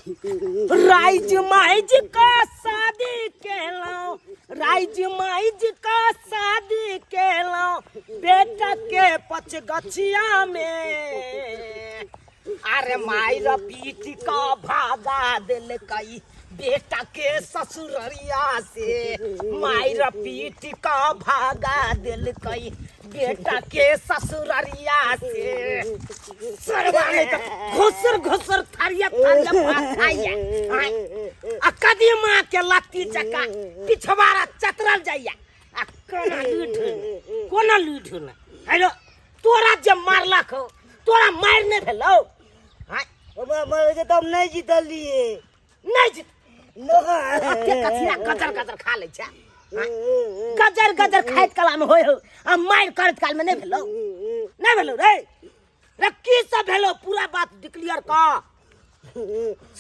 Rise mine's का शादी केलो, rise mine's का शादी केलो, बेटा के पचगछिया में। अरे मायर पीट का भागा दिल कई बेटा के ससुररिया से, मायर पीट का भागा दिल कई बेटा के ससुररिया से। सरवाने का घुसर घुसर थरिया थरिया भाखाया अकदी मां के लत्ती चका पिछवारा चतरल जाइया आ कोना लूठ ना हेलो तोरा जब मारला खो तोरा मार ने भेलो हां मर के तब नहीं जीतलिए नहीं जीत नो के कथिया गजर गजर खा ले छा गजर गजर खाइत काल में होय हो आ मार करत काल में नहीं भेलो रे रे की सब भेलो पूरा बात डिक्लेयर का।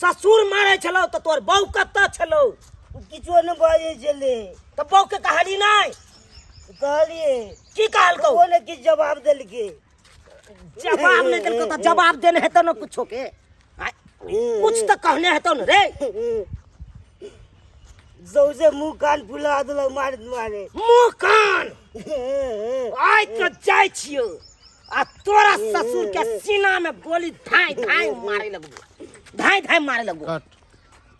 ससुर मारे छलो तो तोर बहू कत्ता छलो किछो न बाजे चले तो बहू के कहानी नहीं कहलिए की कहल को बोले कि जवाब दिल के जवाब नहीं दिल को तो जवाब देने है तो न कुछो के कुछ तो कहने है तो न रे जौसे मुंह कान फुला दल मारे मुंह कान आइ तो जाय छियो आ तोरा ससुर के सीना में गोली धाई धाई मारे लगबो धाई धाई मारे लगबो।